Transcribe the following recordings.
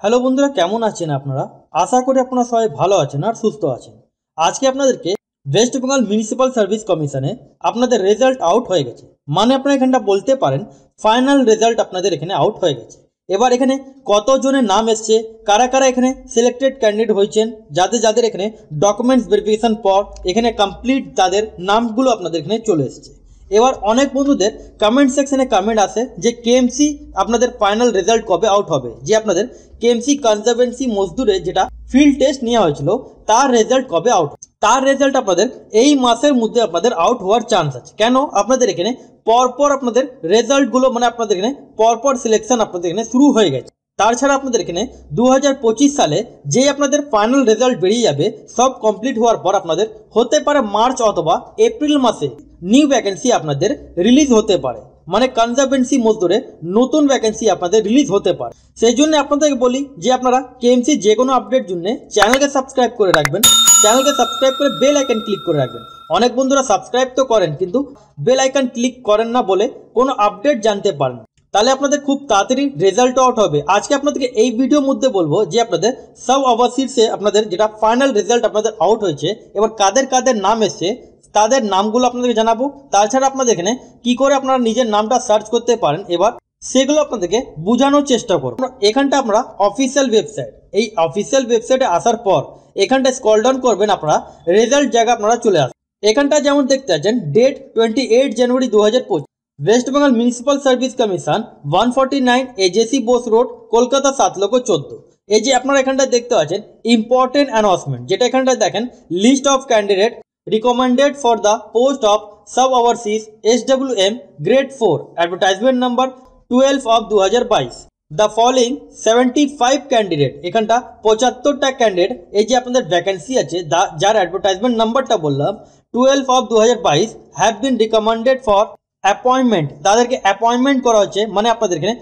Hello বন্ধুরা, কেমন আছেন আপনারা? আশা করি আপনারা সবাই ভালো আছেন আর সুস্থ আছেন। আজকে আপনাদেরকে ওয়েস্ট বেঙ্গল মিউনিসিপ্যাল সার্ভিস কমিশনে আপনাদের রেজাল্ট আউট হয়ে গেছে। মানে আপনারা এখানটা বলতে পারেন ফাইনাল রেজাল্ট আপনাদের এখানে আউট হয়ে গেছে। এবার এখানে কতজনের নাম এসছে, কারা কারা এখানে সিলেক্টেড ক্যান্ডিডেট হয়েছেন, যাদের যাদের এখানে ডকুমেন্টস ভেরিফিকেশন পর এখানে কমপ্লিট তাদের নামগুলো আপনাদের এখানে চলে এসছে। এবার অনেক বন্ধুদের কমেন্ট সেকশনে কমেন্ট আসে যে কেএমসি আপনাদের ফাইনাল রেজাল্ট কবে আউট হবে, যে আপনাদের কেএমসি কনজারভেন্সি মজদুরে যেটা ফিল্ড টেস্ট নেওয়া হয়েছিল তার রেজাল্ট কবে আউট। তার রেজাল্ট আপনাদের এই মাসের মধ্যে আপনাদের আউট হওয়ার চান্স আছে। কেন? আপনাদের এখানে পরপর আপনাদের রেজাল্টগুলো মানে আপনাদের এখানে পরপর সিলেকশন আপনাদের এখানে শুরু হয়ে গেছে। তাছাড়া আপনাদের এখানে 2025 সালে যে আপনাদের ফাইনাল রেজাল্ট বেরিয়ে যাবে, সব কমপ্লিট হওয়ার পর আপনাদের হতে পারে মার্চ অথবা এপ্রিল মাসে নিউ ভ্যাকেন্সি আপনাদের রিলিজ হতে পারে। মানে কনজারভেন্সি মজদুরে নতুন ভ্যাকেন্সি আপনাদের রিলিজ হতে পারে। সেই জন্য আপনাদেরকে বলি যে আপনারা কেএমসি যে কোনো আপডেট জন্য চ্যানেলকে সাবস্ক্রাইব করে রাখবেন। চ্যানেলকে সাবস্ক্রাইব করে বেল আইকন ক্লিক করে রাখবেন। অনেক বন্ধুরা সাবস্ক্রাইব তো করেন কিন্তু বেল আইকন ক্লিক করেন না বলে কোনো আপডেট জানতে পারেন। তাহলে আপনাদের খুব তাড়াতাড়ি রেজাল্ট আউট হবে। আজকে আপনাদেরকে এই ভিডিওর মধ্যে বলবো যে আপনাদের সব ওভারসিজে আপনাদের যেটা ফাইনাল রেজাল্ট আপনাদের আউট হয়েছে, এবার কাদের কাদের নাম এসছে তাদের নামগুলো আপনাদেরকে জানাবো। তাছাড়া আপনাদের এখানে কি করে আপনারা নিজের নামটা সার্চ করতে পারেন এবার সেগুলো আপনাদেরকে বোঝানোর চেষ্টা করব। এখানটা আমরা অফিসিয়াল ওয়েবসাইট, এই অফিসিয়াল ওয়েবসাইটে আসার পর এখানটা স্ক্রল ডাউন করবেন, আপনারা রেজাল্ট জায়গা আপনারা চলে আসবেন। এখানটা যেমন দেখতে পাচ্ছেন ডেট 28 জানুয়ারি 2025, West Bengal municipal service commission 149 AJC Bose road, Kolkata 7,14,। এই যে আপনারা এখানটা দেখতে পাচ্ছেন ইম্পর্টেন্ট অ্যানাউন্সমেন্ট, যেটা এখানটা দেখেন list of candidate recommended for the post of sub overseas SWM grade 4 advertisement number 12 of 2022 the following 75 candidate, এখানটা 75টা ক্যান্ডিডেট এই যে আপনাদের ভ্যাকেন্সি আছে যার অ্যাডভার্টাইজমেন্ট নাম্বারটা বললাম 12 of 2022 have been recommended for appointment, তাদেরকে অ্যাপয়েন্টমেন্ট করা হয়েছে। মানে আপনাদের এখানে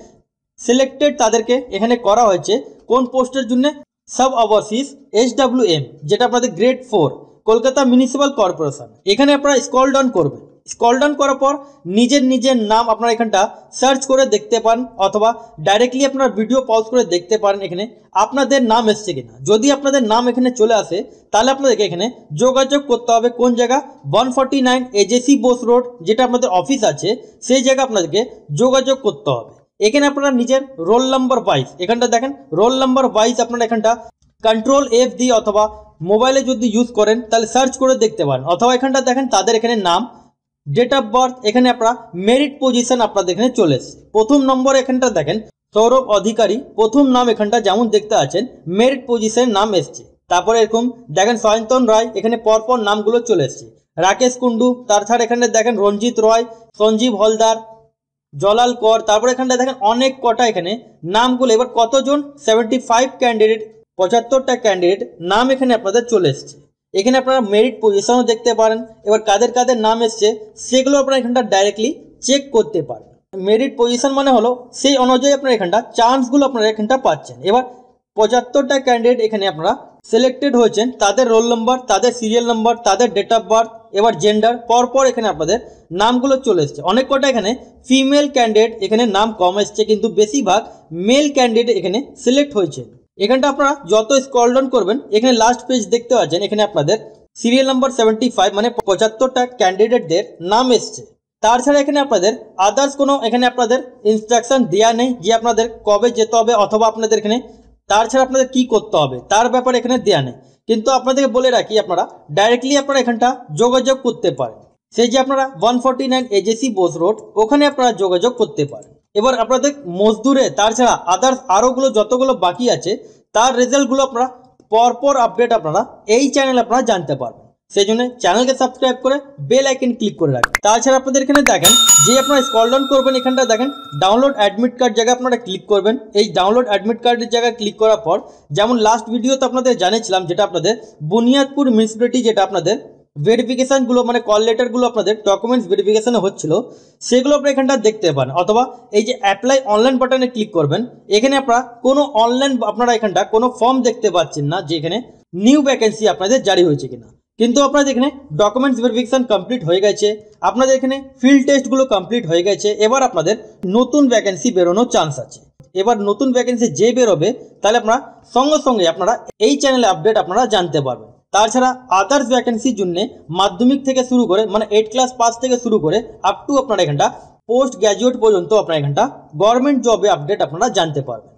সিলেক্টেড তাদেরকে এখানে করা হয়েছে কোন পোস্টের জন্য? সাব ওভারসিজ SWM, যেটা আপনাদের গ্রেড 4 কলকাতা মিউনিসিপ্যাল কর্পোরেশন। এখানে আপনারা স্ক্রল ডাউন করবেন। স্ক্রল ডাউন করার পর নিজের নাম আপনারা এখানটা সার্চ করে দেখতে পারেন অথবা ডাইরেক্টলি আপনারা ভিডিও পজ করে দেখতে পারেন এখানে আপনাদের নাম এসছে কিনা। যদি আপনাদের নাম এখানে চলে আসে তাহলে আপনাদেরকে এখানে যোগাযোগ করতে হবে কোন জায়গা? 149 এজেসি বোস রোড, যেটা আপনাদের অফিস আছে সেই জায়গা আপনাদেরকে যোগাযোগ করতে হবে। এখানে আপনারা নিজের রোল নাম্বার ওয়াইজ এখানটা দেখেন, রোল নাম্বার ওয়াইজ আপনারা এখানটা কন্ট্রোল F দিয়ে অথবা মোবাইলে যদি ইউজ করেন তাহলে সার্চ করে দেখতে পারেন। অথবা এখানটা দেখেন তাদের এখানে নাম, ডেট অফ বার্থ, এখানে আপনারা মেরিট পজিশন আপনাদের এখানে চলে এসছে। প্রথম নম্বর এখানটা দেখেন সৌরভ অধিকারী, প্রথম নাম এখানটা যেমন দেখতে আছেন মেরিট পজিশনের নাম এসছে। তারপরে এরকম দেখেন সায়ন্তন রায়, এখানে পরপর নামগুলো চলে এসছে। রাকেশ কুন্ডু, তাছাড়া এখানে দেখেন রঞ্জিত রয়, সঞ্জীব হলদার, জলাল কর, তারপরে এখানটা দেখেন অনেক কটা এখানে নামগুলো। এবার কতজন? 75 ক্যান্ডিডেট, 75টা ক্যান্ডিডেট নাম এখানে আপনাদের চলে এসছে। এখানে আপনারা মেরিট পজিশনও দেখতে পারেন। এবার কাদের কাদের নাম এসছে সেগুলো আপনারা এখানটা ডাইরেক্টলি চেক করতে পারেন। মেরিট পজিশন মানে হলো সেই অনুযায়ী আপনারা এখানটা চান্সগুলো আপনারা এখানটা পাচ্ছেন। এবার 75টা ক্যান্ডিডেট এখানে আপনারা সিলেক্টেড হয়েছেন, তাদের রোল নম্বর, তাদের সিরিয়াল নম্বর, তাদের ডেট অফ বার্থ, এবার জেন্ডার, পরপর এখানে আপনাদের নামগুলো চলে এসছে। অনেক কটা এখানে ফিমেল ক্যান্ডিডেট এখানে নাম কম এসছে, কিন্তু বেশিরভাগ মেল ক্যান্ডিডেট এখানে সিলেক্ট হয়েছে। এখানটা আপনারা যত স্ক্রল ডাউন করবেন এখানে লাস্ট পেজ দেখতে পাচ্ছেন, এখানে আপনাদের সিরিয়াল নাম্বার 75 মানে 75টা ক্যান্ডিডেটদের নাম এসছে। তাছাড়া এখানে আপনাদের আদার্স কোনো এখানে আপনাদের ইনস্ট্রাকশন দেওয়া নেই যে আপনাদের কবে যেতে হবে অথবা আপনাদের এখানে তাছাড়া আপনাদের কি করতে হবে তার ব্যাপারে এখানে দেওয়া নেই। কিন্তু আপনাদেরকে বলে রাখি আপনারা ডাইরেক্টলি আপনারা এখানটা যোগাযোগ করতে পারেন। সেই যে আপনারা 149 এজেসি বোস রোড ওখানে আপনারা যোগাযোগ করতে পারেন। এবার আপনাদের মজদুরে তাছাড়া আদার্স আরোগুলো যতগুলো বাকি আছে তার রেজাল্টগুলো আপনারা পরপর আপডেট আপনারা এই চ্যানেলে আপনারা জানতে পারবেন। সেই জন্য চ্যানেলকে সাবস্ক্রাইব করে বেল আইকন ক্লিক করে রাখবেন। তাছাড়া আপনাদের এখানে দেখেন যে আপনারা স্ক্রল ডাউন করবেন, এখানটা দেখেন ডাউনলোড অ্যাডমিট কার্ড জায়গায় আপনারা ক্লিক করবেন। এই ডাউনলোড অ্যাডমিট কার্ডের জায়গায় ক্লিক করার পর যেমন লাস্ট ভিডিওতে আপনাদের জানিয়েছিলাম যেটা আপনাদের বুনিয়াদপুর মিউনিসিপ্যালিটি যেটা আপনাদের ভেরিফিকেশনগুলো মানে কল লেটারগুলো আপনাদের ডকুমেন্টস ভেরিফিকেশনে হচ্ছিল সেগুলো আপনারা এখানটা দেখতে পান। অথবা এই যে অ্যাপ্লাই অনলাইন বাটনে ক্লিক করবেন, এখানে আপনারা কোনো অনলাইন আপনারা এখানটা কোনো ফর্ম দেখতে পাচ্ছেন না যে এখানে নিউ ভ্যাকেন্সি আপনাদের জারি হয়েছে কিনা। কিন্তু আপনাদের এখানে ডকুমেন্টস ভেরিফিকেশন কমপ্লিট হয়ে গেছে, আপনাদের এখানে ফিল্ড টেস্টগুলো কমপ্লিট হয়ে গেছে। এবার আপনাদের নতুন ভ্যাকেন্সি বেরোনোর চান্স আছে। এবার নতুন ভ্যাকেন্সি যে বেরোবে তাহলে আপনারা সঙ্গে সঙ্গে আপনারা এই চ্যানেলে আপডেট আপনারা জানতে পারবেন। তাছাড়া আদার্স ভ্যাকেন্সির জন্য মাধ্যমিক থেকে শুরু করে মানে 8 ক্লাস পাস থেকে শুরু করে আপ টু আপনারা এখানটা পোস্ট গ্র্যাজুয়েট পর্যন্ত আপনারা এখানটা গভর্নমেন্ট জবে আপডেট আপনারা জানতে পারবেন।